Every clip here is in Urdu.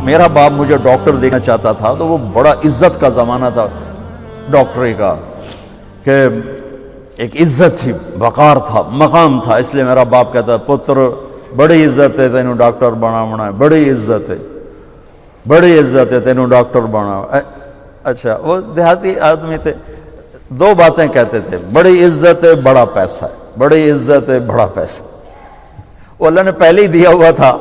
میرا باپ مجھے ڈاکٹر دیکھنا چاہتا تھا تو وہ بڑا عزت کا زمانہ تھا ڈاکٹری کا، کہ ایک عزت تھی، وقار تھا، مقام تھا، اس لیے میرا باپ کہتا پتر بڑی عزت ہے تینوں ڈاکٹر بنا ہے، بڑی عزت ہے، بڑی عزت ہے تینوں ڈاکٹر بنا۔ اچھا، وہ دیہاتی آدمی تھے، دو باتیں کہتے تھے، بڑی عزت ہے بڑا پیسہ ہے، بڑی عزت ہے بڑا پیسہ۔ وہ اللہ نے پہلے ہی دیا ہوا تھا،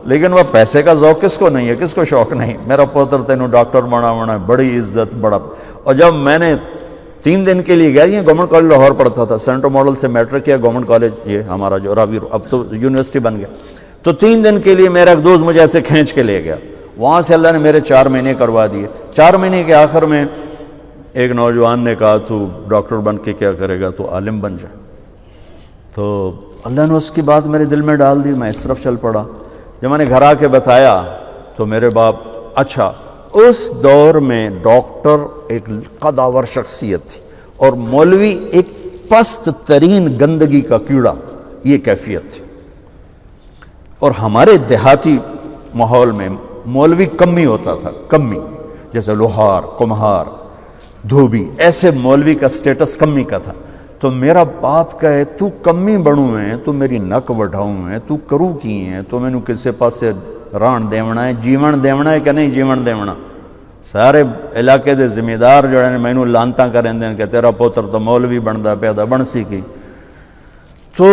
لیکن وہ پیسے کا ذوق کس کو نہیں ہے، کس کو شوق نہیں، میرا پوتر تینوں ڈاکٹر بنا ہے، بڑی عزت بڑا۔ اور جب میں نے 3 دن کے لیے گیا، یہ گورنمنٹ کالج لاہور پڑھتا تھا، سینٹر ماڈل سے میٹرک کیا، گورنمنٹ کالج یہ ہمارا جو راوی اب تو یونیورسٹی بن گیا، تو 3 دن کے لیے میرا ایک دوست مجھے ایسے کھینچ کے لے گیا، وہاں سے اللہ نے میرے 4 مہینے کروا دیے۔ 4 مہینے کے آخر میں ایک نوجوان نے کہا تو ڈاکٹر بن کے کیا کرے گا، تو عالم بن جائے۔ تو اللہ نے اس کی بات میرے دل میں ڈال دی، میں اس طرف چل پڑا۔ جب میں نے گھر آ کے بتایا تو میرے باپ، اچھا اس دور میں ڈاکٹر ایک قداور شخصیت تھی اور مولوی ایک پست ترین گندگی کا کیڑا، یہ کیفیت تھی۔ اور ہمارے دیہاتی ماحول میں مولوی کمی ہوتا تھا، کمی، جیسے لوہار، کمہار، دھوبی، ایسے مولوی کا سٹیٹس کمی کا تھا۔ تو میرا باپ کہے تو کمی بڑوں ہیں، تو میری نک وڈھاؤں ہیں، تو کرو کی ہیں، تو مینوں کسے پاسے ران دیونا ہے، جیون دیونا ہے کہ نہیں جیون دیونا۔ سارے علاقے دے ذمہ دار جو ہیں مینوں لانتاں کریں دیں کہ تیرا پوتر تو مولوی بندا پیا دا، بن سی کی۔ تو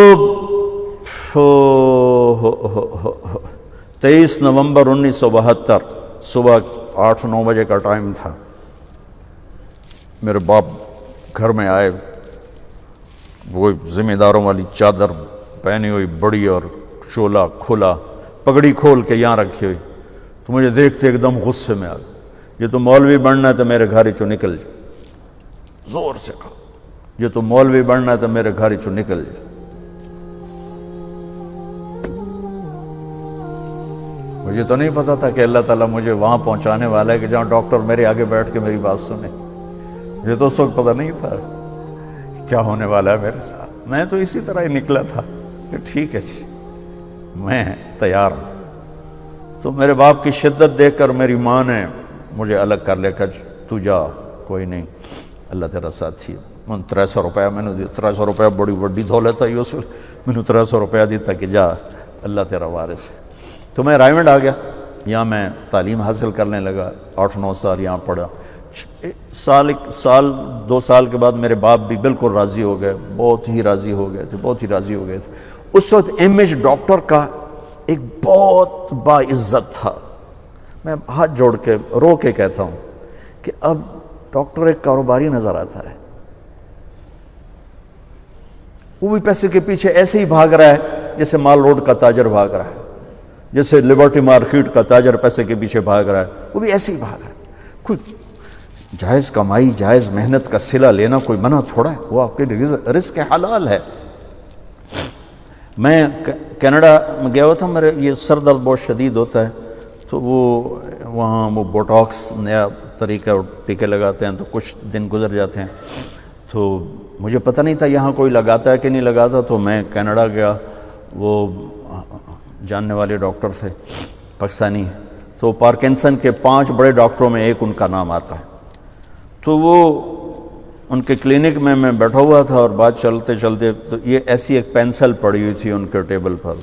23 نومبر 1972 صبح 8-9 بجے کا ٹائم تھا، میرے باپ گھر میں آئے، وہ ذمہ داروں والی چادر پہنی ہوئی بڑی اور چولا کھلا، پگڑی کھول کے یہاں رکھی ہوئی، تو مجھے دیکھتے ایک دم غصے میں آ گیا، یہ تو مولوی بننا ہے تو میرے گھر چوں نکل جائے، زور سے کہا، یہ تو مولوی بننا ہے تو میرے گھر چوں نکل جائے۔ مجھے تو نہیں پتا تھا کہ اللہ تعالیٰ مجھے وہاں پہنچانے والا ہے کہ جہاں ڈاکٹر میرے آگے بیٹھ کے میری بات سنے۔ مجھے تو اس وقت پتہ نہیں تھا کیا ہونے والا ہے میرے ساتھ، میں تو اسی طرح ہی نکلا تھا کہ ٹھیک ہے جی میں تیار ہوں۔ تو میرے باپ کی شدت دیکھ کر میری ماں نے مجھے الگ کر لیا کہ تو جا، کوئی نہیں، اللہ تیرا ساتھی ہے۔ من 300 روپیہ میں نے دیا، 300 روپیہ بڑی بڑی دولت ہے اس وقت، میں نے 300 روپیہ دیتا کہ جا اللہ تیرا وارث ہے۔ تو میں رائے منڈ آ گیا، یہاں میں تعلیم حاصل کرنے لگا، 8-9 سال یہاں پڑھا۔ سال 2 سال کے بعد میرے باپ بھی بالکل راضی ہو گئے، بہت ہی راضی ہو گئے تھے، بہت ہی راضی ہو گئے تھے۔ اس وقت امیج ڈاکٹر کا ایک بہت باعزت تھا۔ میں ہاتھ جوڑ کے رو کے کہتا ہوں کہ اب ڈاکٹر ایک کاروباری نظر آتا ہے، وہ بھی پیسے کے پیچھے ایسے ہی بھاگ رہا ہے جیسے مال روڈ کا تاجر بھاگ رہا ہے، جیسے لبرٹی مارکیٹ کا تاجر پیسے کے پیچھے بھاگ رہا ہے، وہ بھی ایسے ہی بھاگ رہا ہے۔ کوئی جائز کمائی، جائز محنت کا صلہ لینا کوئی منع تھوڑا ہے، وہ آپ کے رزق حلال ہے۔ میں کینیڈا میں گیا ہوا تھا، میرے یہ سر درد بہت شدید ہوتا ہے، تو وہاں وہ بوٹاکس نیا طریقہ ٹیکے لگاتے ہیں، تو کچھ دن گزر جاتے ہیں، تو مجھے پتہ نہیں تھا یہاں کوئی لگاتا ہے کہ نہیں لگاتا، تو میں کینیڈا گیا، وہ جاننے والے ڈاکٹر تھے پاکستانی، تو پارکنسن کے 5 بڑے ڈاکٹروں میں ایک ان کا نام آتا ہے۔ تو وہ ان کے کلینک میں بیٹھا ہوا تھا اور بات چلتے چلتے تو یہ ایسی ایک پینسل پڑی ہوئی تھی ان کے ٹیبل پر،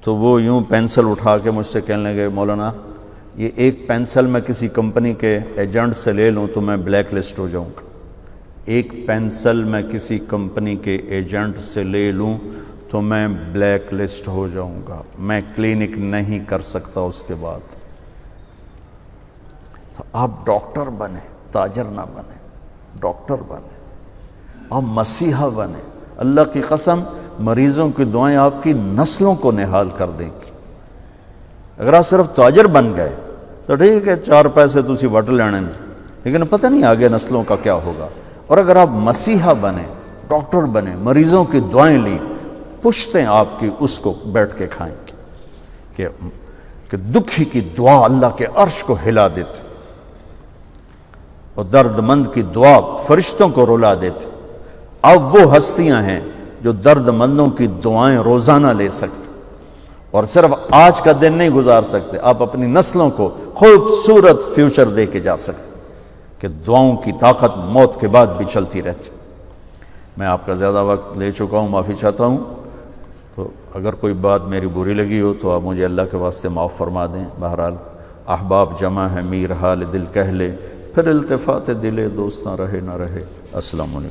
تو وہ یوں پینسل اٹھا کے مجھ سے کہنے لگے مولانا یہ ایک پینسل میں کسی کمپنی کے ایجنٹ سے لے لوں تو میں بلیک لسٹ ہو جاؤں گا، ایک پینسل میں کسی کمپنی کے ایجنٹ سے لے لوں تو میں بلیک لسٹ ہو جاؤں گا، میں کلینک نہیں کر سکتا اس کے بعد۔ تو آپ ڈاکٹر بنے، تاجر نہ بنے، ڈاکٹر بنے، آپ مسیحا بنے، اللہ کی قسم مریضوں کی دعائیں آپ کی نسلوں کو نہال کر دیں گی۔ اگر آپ صرف تاجر بن گئے تو ٹھیک ہے 4 پیسے تسی وٹ لینے، لیکن پتہ نہیں آگے نسلوں کا کیا ہوگا۔ اور اگر آپ مسیحا بنے، ڈاکٹر بنے، مریضوں کی دعائیں لیں، پشتیں آپ کی اس کو بیٹھ کے کھائیں گے کہ دکھی کی دعا اللہ کے عرش کو ہلا دیتے اور درد مند کی دعا فرشتوں کو رلا دیتے۔ اب وہ ہستیاں ہیں جو درد مندوں کی دعائیں روزانہ لے سکتے، اور صرف آج کا دن نہیں گزار سکتے، آپ اپنی نسلوں کو خوبصورت فیوچر دے کے جا سکتے کہ دعاؤں کی طاقت موت کے بعد بھی چلتی رہتی۔ میں آپ کا زیادہ وقت لے چکا ہوں، معافی چاہتا ہوں، تو اگر کوئی بات میری بری لگی ہو تو آپ مجھے اللہ کے واسطے معاف فرما دیں۔ بہرحال احباب جمع ہے، میر حال دل کہہ لے، پھر التفات دل دوستاں رہے نہ رہے۔ السلام علیکم۔